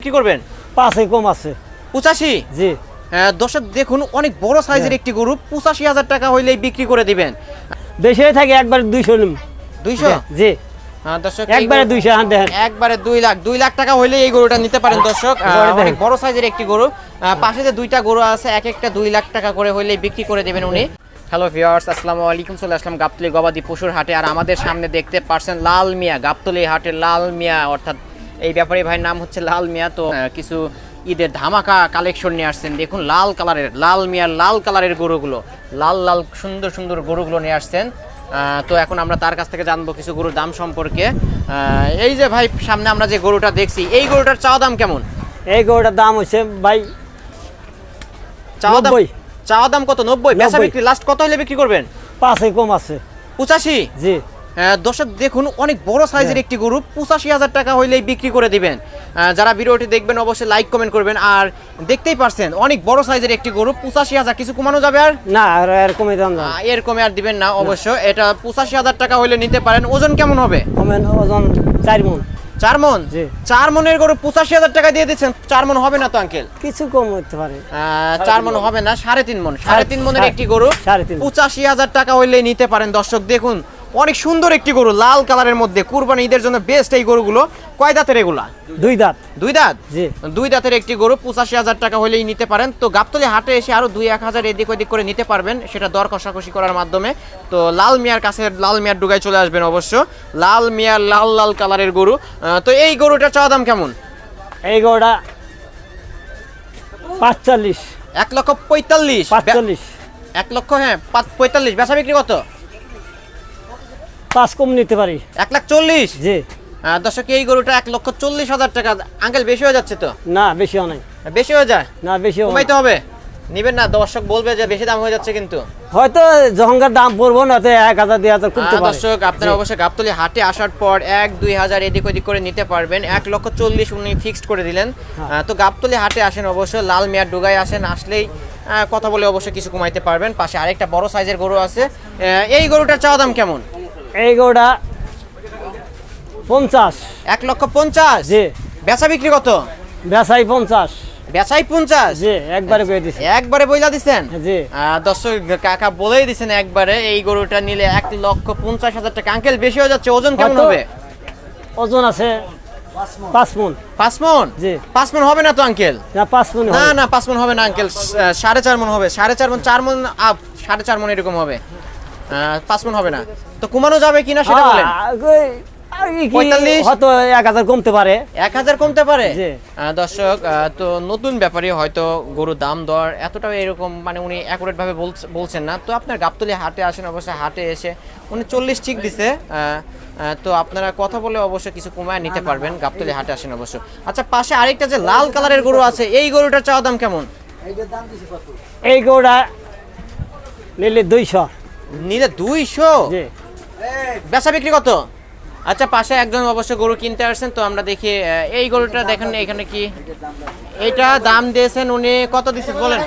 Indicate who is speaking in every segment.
Speaker 1: বিক্রি করবেন?
Speaker 2: 5 কম আছে।
Speaker 1: 85?
Speaker 2: জি।
Speaker 1: দর্শক দেখুন অনেক বড় সাইজের একটি গরু, 85,000 টাকা হইলেই বিক্রি করে দিবেন।
Speaker 2: বেশি থাকে একবার 200 নিম।
Speaker 1: 200?
Speaker 2: জি।
Speaker 1: দর্শক
Speaker 2: একবারে 200 হ্যাঁ দেখেন।
Speaker 1: একবারে 2 লাখ টাকা হইলে এই গরুটা নিতে পারেন দর্শক। অনেক বড় সাইজের একটি গরু, পাশে যে দুইটা গরু আছে এক একটা 2 লাখ টাকা করে হইলেই বিক্রি করে দেবেন উনি। হ্যালো ভিউয়ার্স, আসসালামু আলাইকুম। চলে আসলাম গাবতলী গবাদি পশুর হাটে, আর আমাদের সামনে দেখতে পাচ্ছেন লাল মিয়া, গাবতলী হাটের লাল মিয়া, অর্থাৎ এই ব্যাপারী ভাইয়ের নাম হচ্ছে লাল মিয়া। তো কিছু ঈদের ধামাকা কালেকশন নিয়ে আসছেন। দেখুন লাল কালারের, লাল মিয়ার লাল কালারের গরুগুলো, লাল লাল সুন্দর সুন্দর গরুগুলো নিয়ে আসছেন। তো এখন আমরা তার কাছ থেকে জানবো কিছু গরুর দাম সম্পর্কে। এই যে ভাই সামনে আমরা যে গরুটা দেখছি, এই গরুটার চাওয়া দাম কেমন?
Speaker 2: এই গরুটার দাম হচ্ছে ভাই
Speaker 1: চাওয়া দাম কত? 90? বেচা বিক্রি লাস্ট কত হলে বিক্রি করবেন?
Speaker 2: 5 কম আছে।
Speaker 1: 85?
Speaker 2: জি।
Speaker 1: দর্শক দেখুন অনেক বড় সাইজের একটি গরু, 85,000 টাকা হইলেই বিক্রি করে দিবেন। যারা ভিডিওটি দেখবেন অবশ্যই লাইক কমেন্ট করবেন। আর দেখতেই পারছেন অনেক বড় সাইজের একটি গরু, 85,000। কিছু কমানো যাবে আর?
Speaker 2: না, আর কমে দাম না।
Speaker 1: এর কমে আর দিবেন না অবশ্য। এটা 85,000 টাকা হইলে নিতে পারেন। ওজন কেমন হবে?
Speaker 2: ওজন 4 মণ।
Speaker 1: 4 মণ?
Speaker 2: জি।
Speaker 1: 4 মণের গরু 85,000 টাকা দিয়ে দিচ্ছেন। 4 মণ হবে না তো আঙ্কেল?
Speaker 2: কিছু কম হতে পারে।
Speaker 1: 4 মণ হবে না, 3.5 মণ। 3.5 মণের একটি গরু 85,000 টাকা হইলেই নিতে পারেন। দর্শক দেখুন অনেক সুন্দর একটি গরু, লাল কালারের মধ্যে, কুরবানি ঈদের জন্য বেস্ট এই গরুগুলো। কয় দাঁতের এগুলা?
Speaker 2: 2 দাঁত।
Speaker 1: 2 দাঁত?
Speaker 2: জি।
Speaker 1: 2 দাঁতের একটি গরু 85,000 টাকা হলেই নিতে পারেন। তো গাবতলী হাটে এসে আরো 2-1,000 এদিক ওদিক করে নিতে পারবেন, সেটা দর কষাকষি করার মাধ্যমে। তো লাল মিয়ার কাছে, লাল মিয়ার ডুগায় চলে আসবেন অবশ্য। লাল মিয়ার লাল লাল কালারের গরু। তো এই গরুটার চাওয়া দাম কেমন?
Speaker 2: এই গরুটা 45।
Speaker 1: 1,45,000?
Speaker 2: 45।
Speaker 1: 1 লক্ষ, হ্যাঁ 45। বেচা বিক্রি কত?
Speaker 2: 5 কম নিতে পারি।
Speaker 1: 1,40,000?
Speaker 2: জি।
Speaker 1: দর্শক এই গরুটা 1,40,000 টাকা। আঙ্কেল বেশি হয়ে যাচ্ছে তো?
Speaker 2: না, বেশিও নাই।
Speaker 1: বেশি হয়ে যায়?
Speaker 2: না, বেশি
Speaker 1: কমাইতে হবে। নিবেন না? দর্শক বলবে যে বেশি দাম হয়ে যাচ্ছে, কিন্তু
Speaker 2: হয়তো যখনকার দাম পড়বো না তো 1,000 2,000 করতে পারে।
Speaker 1: দর্শক আপনারা অবশ্যই গাবতলী হাটে আসার পর 1-2,000 এদিক ওদিক করে নিতে পারবেন। 1,40,000 উনি ফিক্সড করে দিলেন। তো গাবতলী হাটে আসেন অবশ্যই, লাল মিয়ার ডুগায় আসেন, আসলেই কথা বলে অবশ্যই কিছু কমাইতে পারবেন। পাশে আরেকটা বড় সাইজের গরু আছে। এই গরুটার চাওয়া দাম কেমন?
Speaker 2: এই গরুটা 50।
Speaker 1: 1,50,000?
Speaker 2: জি।
Speaker 1: বেচা বিক্রি কত?
Speaker 2: বেচাই 50।
Speaker 1: বেচাই 50?
Speaker 2: জি, একবারে কই দিছি।
Speaker 1: একবারে বইলা দিছেন?
Speaker 2: জি।
Speaker 1: দর্শক কাকা বলেই দিছেন একবারে। এই গরুটা নিলে 1,50,000 টাকা। আঙ্কেল বেশি হয়ে যাচ্ছে। ওজন কেমন হবে?
Speaker 2: ওজন আছে 5 মণ।
Speaker 1: 5 মণ?
Speaker 2: জি।
Speaker 1: 5 মণ হবে না তো আঙ্কেল?
Speaker 2: না, 5 মণ
Speaker 1: না না, 5 মণ হবে না আঙ্কেল। 4.5 মণ হবে। 4.5 মণ, 4 মণ আপ, 4.5 মণ এরকম হবে। 5 মণ হবে না। তো কমানো যাবে কিনা সেটা বলেন। 45?
Speaker 2: হয়তো 1,000 কমতে পারে।
Speaker 1: 1,000 কমতে পারে?
Speaker 2: জি।
Speaker 1: দর্শক তো নতুন ব্যাপারী হয়তো গরুর দাম দর এতটা এরকম মানে উনি অ্যাকুরেট ভাবে বলছেন না। তো আপনার গাবতলী হাটে আসেন অবশ্যই, হাটে এসে উনি 40 ঠিক দিছে। তো আপনারা কথা বলে অবশ্যই কিছু কমায় নিতে পারবেন। গাবতলী হাটে আসেন অবশ্য। আচ্ছা, পাশে আরেকটা যে লাল কালারের গরু আছে, এই গরুটার চাওয়া দাম কেমন?
Speaker 2: এই গরুটা নিলে 200।
Speaker 1: নিলে 200?
Speaker 2: জি।
Speaker 1: বেচা বিক্রি কত? আচ্ছা, পাশে একজন অবশ্য গরু কিনতে আসছেন। তো আমরা দেখি এই গরুটা দেখেন এখানে কি, এইটা দাম দিয়েছেন উনি কত দিচ্ছেন বলেন?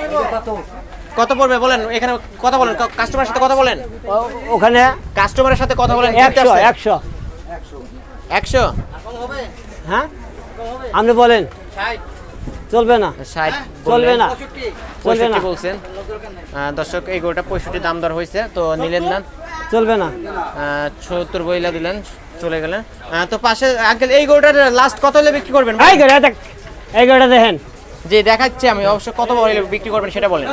Speaker 1: কত পড়বে বলেন? এখানে কথা বলেন, কাস্টমারের সাথে কথা বলেন।
Speaker 2: ওখানে
Speaker 1: কাস্টমারের সাথে কথা বলেন।
Speaker 2: 100।
Speaker 1: 100?
Speaker 2: হ্যাঁ, আপনি বলেন। চলবে না।
Speaker 1: 60
Speaker 2: চলবে না। চলবে না
Speaker 1: 65 বলছেন। দর্শক এই গরুটা 65 দাম দর হয়েছে, তো নিলেন না?
Speaker 2: চলবে না।
Speaker 1: 70 বইলা দিলেন, চলে গেলেন। তো পাশে আঙ্কেল এই গরুটার লাস্ট কত হলে বিক্রি করবেন?
Speaker 2: এই গরুটা দেখেন।
Speaker 1: জি, দেখাচ্ছি আমি অবশ্য। কত বলে বিক্রি করবেন সেটা বলেন।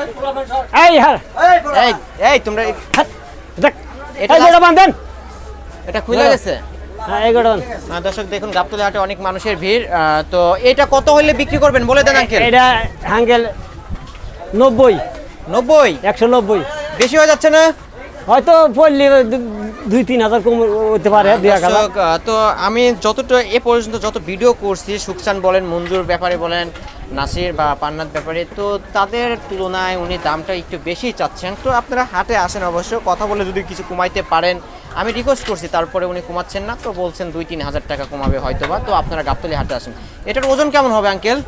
Speaker 1: এই তোমরা
Speaker 2: দেখ, এটা বাঁধেন।
Speaker 1: এটা খুলে গেছে।
Speaker 2: হ্যাঁ, এই গরুটা।
Speaker 1: দর্শক দেখুন গাবতলী হাটে অনেক মানুষের ভিড়। তো এটা কত হলে বিক্রি করবেন বলে দেন আঙ্কেল।
Speaker 2: এটা আঙ্কেল 90।
Speaker 1: 90?
Speaker 2: 190।
Speaker 1: বেশি হয়ে যাচ্ছে না?
Speaker 2: হয়তো পড়লে 2-3,000 কম হতে পারে।
Speaker 1: তো আমি যতটা এ পর্যন্ত যত ভিডিও করছি, সুকচান বলেন, মঞ্জুর ব্যাপারে বলেন, নাসির বা পান্নাত ব্যাপারে, তো তাদের তুলনায় উনি দামটা একটু বেশি চাচ্ছেন। তো আপনারা হাটে আসেন অবশ্য, কথা বলে যদি কিছু কমাইতে পারেন। আমি রিকোয়েস্ট করছি, তারপরে উনি কমাচ্ছেন না। তো বলছেন 2-3,000 টাকা কমাবে হয়তোবা। তো আপনারা গাবতলী হাটে আসেন। এটার ওজন কেমন হবে আঙ্কেল?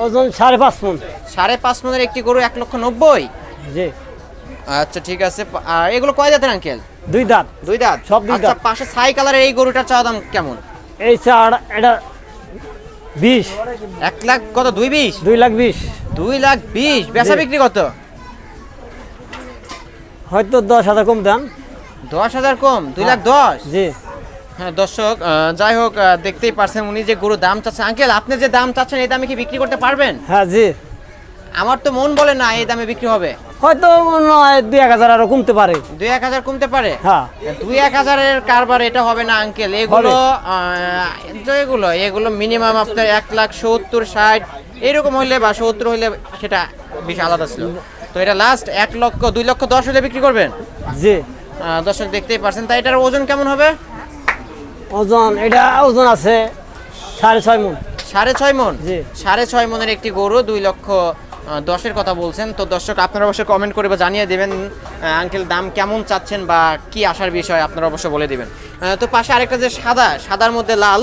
Speaker 2: ওজন 5.5 মণ।
Speaker 1: 5.5 মণের একটি গরু 1,90,000?
Speaker 2: জি।
Speaker 1: আচ্ছা, ঠিক আছে। এগুলো কয় দাঁতের আঙ্কেল?
Speaker 2: 2 দাঁত।
Speaker 1: 2 দাঁত?
Speaker 2: সব 2 দাঁত।
Speaker 1: পাশে ছাই কালারের এই গরুটার চাওয়া দাম কেমন?
Speaker 2: এই চার এটা 20
Speaker 1: 1 লাখ কত 220?
Speaker 2: 2,20,000
Speaker 1: 2,20,000 বেচা
Speaker 2: জি।
Speaker 1: বিক্রি কত?
Speaker 2: হয়তো 10,000 কম দেন।
Speaker 1: 10,000 কম, 2,10,000।
Speaker 2: জি
Speaker 1: হ্যাঁ দর্শক, যাই হোক, দেখতেই পারছেন উনি যে গরু দাম চাচ্ছে। আঙ্কেল, আপনি যে দাম চাচ্ছেন এই দামে কি বিক্রি করতে পারবেন?
Speaker 2: হ্যাঁ জি,
Speaker 1: আমার তো মন বলে না এই দামে বিক্রি হবে।
Speaker 2: হয়তো নয় 2,000 আরো কমতে পারে।
Speaker 1: 2-1,000 কমতে পারে।
Speaker 2: হ্যাঁ
Speaker 1: 2-1,000-এর কারবার এটা হবে না আঙ্কেল। এগুলো এগুলো মিনিমাম আপনার 1,70,000-60 এরকম হইলে বা 70 হইলে সেটা বেশ আলাদা ছিল। তো এটা লাস্ট 1 লক্ষ 2,10,000 হলে বিক্রি করবেন।
Speaker 2: জি
Speaker 1: দর্শক দেখতেই পারছেন। তাই এটার ওজন কেমন হবে?
Speaker 2: ওজন এটা ওজন আছে 6.5 মণ।
Speaker 1: 6.5 মণ।
Speaker 2: জি।
Speaker 1: 6.5 মণের একটি গরু 2,10,000 কথা বলছেন। তো দর্শক আপনারা অবশ্যই কমেন্ট করে বা জানিয়ে দেবেন আঙ্কেল দাম কেমন চাচ্ছেন বা কি আসার বিষয় আপনারা অবশ্যই বলে দিবেন। তো পাশে আরেকটা যে সাদার মধ্যে লাল,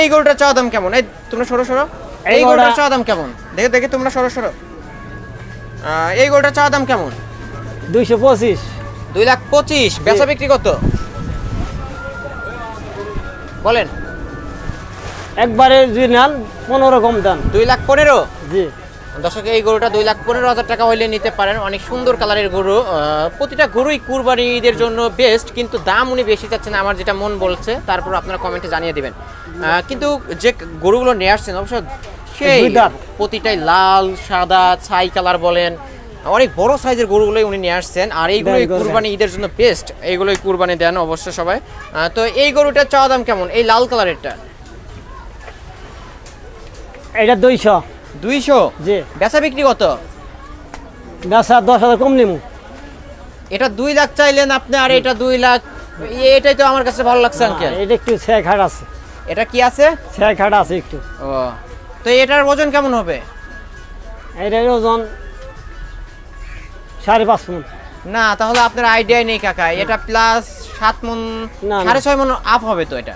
Speaker 1: এই গরুটার চাওয়া দাম কেমন? এই তোমরা সরো
Speaker 2: এই
Speaker 1: এই গরুটার
Speaker 2: গরুটা-
Speaker 1: চাওয়া দাম কেমন? দেখে তোমরা সরো এই গরুটার চাওয়া দাম কেমন?
Speaker 2: 225।
Speaker 1: 2,25,000 বেচা বিক্রি কত বলেন?
Speaker 2: একবারে যদি নেন 15 কম দেন।
Speaker 1: 2,15,000।
Speaker 2: জি
Speaker 1: দর্শক এই গরুটা 2,15,000 টাকা হইলে নিতে পারেন। অনেক সুন্দর কালারের গরু। প্রতিটা গরুই কুরবানি ঈদের জন্য বেস্ট, কিন্তু দাম উনি বেশি চাচ্ছেন আমার যেটা মন বলছে। তারপর আপনারা কমেন্টে জানিয়ে দিবেন। কিন্তু যে গরুগুলো নিয়ে আসছেন অবশ্য সেই
Speaker 2: দুই দাঁত।
Speaker 1: প্রতিটাই লাল সাদা ছাই কালার বলেন, অনেক বড় সাইজের গরুগুলোই উনি নিয়ে আসছেন। আর এইগুলোই
Speaker 2: গরু
Speaker 1: কুরবানি ঈদের জন্য বেস্ট, এইগুলোই কুরবানি দেন অবশ্য সবাই। তো এই গরুটার চাওয়া দাম কেমন? এই লাল কালারেরটা
Speaker 2: এটা 200।
Speaker 1: 200।
Speaker 2: জি
Speaker 1: বেচা বিক্রি কত?
Speaker 2: বেচা 10,000 কম নিমু।
Speaker 1: এটা 2 লাখ চাইলেন আপনি, আর এটা 2 লাখ। এটাই তো আমার কাছে ভালো লাগছে আঙ্কেল।
Speaker 2: এটা একটু ছেঁড় আছে।
Speaker 1: এটা কি আছে?
Speaker 2: ছেঁড় আছে একটু।
Speaker 1: ও, তো এটার ওজন কেমন হবে?
Speaker 2: এটার ওজন 5.5 মণ।
Speaker 1: না, তাহলে আপনার আইডিয়াই নেই কাকা। এটা প্লাস 7 মণ,
Speaker 2: না, না।
Speaker 1: 6.5 মণ আপ হবে তো এটা।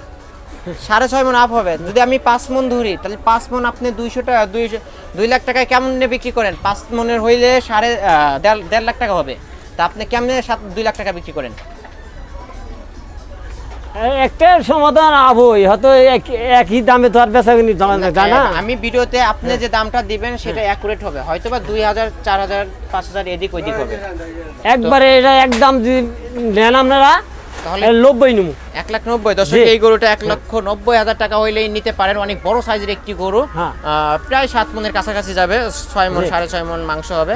Speaker 1: 6.5 মণ আপ হবে। যদি আমি 5 মণ ধরি তাহলে 5 মণ আপনি 2 লাখ টাকায় কেমন বিক্রি করেন? 5 মণের হইলে 1.5 লাখ টাকা হবে। তা আপনি কেমনে 2 লাখ টাকা বিক্রি করেন?
Speaker 2: একটা সমাধান আবই হয়তো একই দামে তো আর বেচা কিনি যায় না।
Speaker 1: আমি ভিডিওতে আপনি যে দামটা দিবেন সেটা অ্যাকুরেট হবে, হয়তো বা 2,000 4,000 5,000 এদিক ওইদিক হবে।
Speaker 2: একবারে এটা একদম যদি নেন আপনারা
Speaker 1: তাহলে
Speaker 2: 90 নিমু।
Speaker 1: 1,90,000। দর্শক
Speaker 2: জি।
Speaker 1: এই গরুটা 1,90,000 টাকা হইলেই নিতে পারেন। অনেক বড় সাইজের একটি গরু।
Speaker 2: হ্যাঁ।
Speaker 1: প্রায় 7 মণের কাছাকাছি যাবে, 6 মণ
Speaker 2: জি।
Speaker 1: 6.5 মণ মাংস হবে।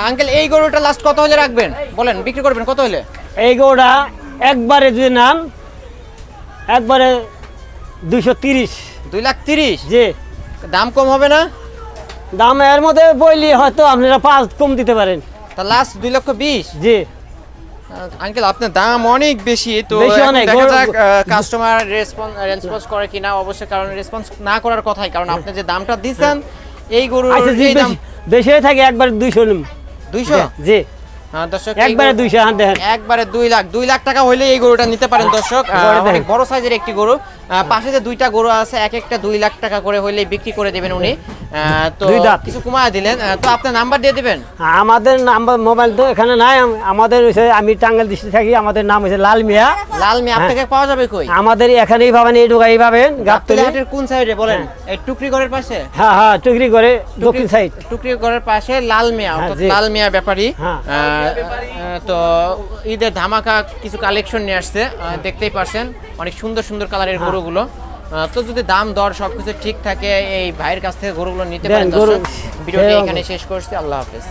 Speaker 1: আঙ্কেল, এই গরুটা লাস্ট কত হলে রাখবেন বলেন? বিক্রি করবেন কত হলে?
Speaker 2: এই গরুটা একবারে যদি নেন একবারে 230।
Speaker 1: 2,30,000।
Speaker 2: জি
Speaker 1: দাম কম হবে না?
Speaker 2: দাম এর মধ্যে বইলি হয়তো আপনারা 5 কম দিতে পারেন।
Speaker 1: তা লাস্ট 2,20,000।
Speaker 2: জি
Speaker 1: আঙ্কেল, আপনার দাম অনেক বেশি তো।
Speaker 2: বেশি
Speaker 1: এখন
Speaker 2: অনেক।
Speaker 1: দেখা যাক কাস্টমার রেসপন্স করে কিনা। অবশ্যই, কারণ রেসপন্স না করার কথাই, কারণ আপনি যে দামটা দিচ্ছেন এই গরুর
Speaker 2: আচ্ছা জি
Speaker 1: এই দাম
Speaker 2: বেশি হয়ে থাকে একবারে 200 নিমু।
Speaker 1: 200।
Speaker 2: জি
Speaker 1: দর্শক
Speaker 2: একবারে 200 হ্যাঁ দেখেন।
Speaker 1: একবারে 2 লাখ টাকা হইলে এই গরুটা নিতে পারেন দর্শক।
Speaker 2: গরুটা
Speaker 1: অনেক
Speaker 2: দেখেন।
Speaker 1: বড় সাইজের একটি গরু। পাশে যে দুইটা গরু আছে এক একটা 2 লাখ টাকা করে হইলে বিক্রি করে দেবেন উনি। তো
Speaker 2: দুই দাঁত।
Speaker 1: কিছু কমায় দিলেন। তো আপনার নাম্বার দিয়ে দিবেন।
Speaker 2: আমাদের নাম্বার মোবাইল তো এখানে নাই। আমাদের হইছে আমি টাঙ্গাইল ডিস্ট্রিক্ট থাকি। আমাদের নাম হইছে লাল মিয়া।
Speaker 1: লাল মেয়ে আপনাকে পাওয়া যাবে কই?
Speaker 2: আমাদের এখানেই পাবেন, এই ঢোকাই পাবেন
Speaker 1: গাবতলী
Speaker 2: গাবতলী।
Speaker 1: হাটের কোন সাইডে বলেন? এই টুকরিগড়ের পাশে?
Speaker 2: হ্যাঁ হ্যাঁ টুকরি করে দক্ষিণ সাইড।
Speaker 1: টুকরিগড়ের পাশে লাল মিয়া,
Speaker 2: হ্যাঁ,
Speaker 1: অর্থাৎ
Speaker 2: জি।
Speaker 1: লাল মিয়া ব্যাপারী।
Speaker 2: হ্যাঁ।
Speaker 1: তো ঈদের ধামাকা কিছু কালেকশন নিয়ে আসছে, দেখতেই পারছেন। অনেক সুন্দর সুন্দর কালারের গরুগুলো। তো যদি দাম দর সবকিছু ঠিক থাকে এই ভাইয়ের কাছ থেকে গরুগুলো নিতে
Speaker 2: দেন,
Speaker 1: পারেন
Speaker 2: গরু
Speaker 1: দর্শক। ভিডিওটি
Speaker 2: সেরকম।
Speaker 1: এখানে শেষ করছি। আল্লাহ হাফেজ।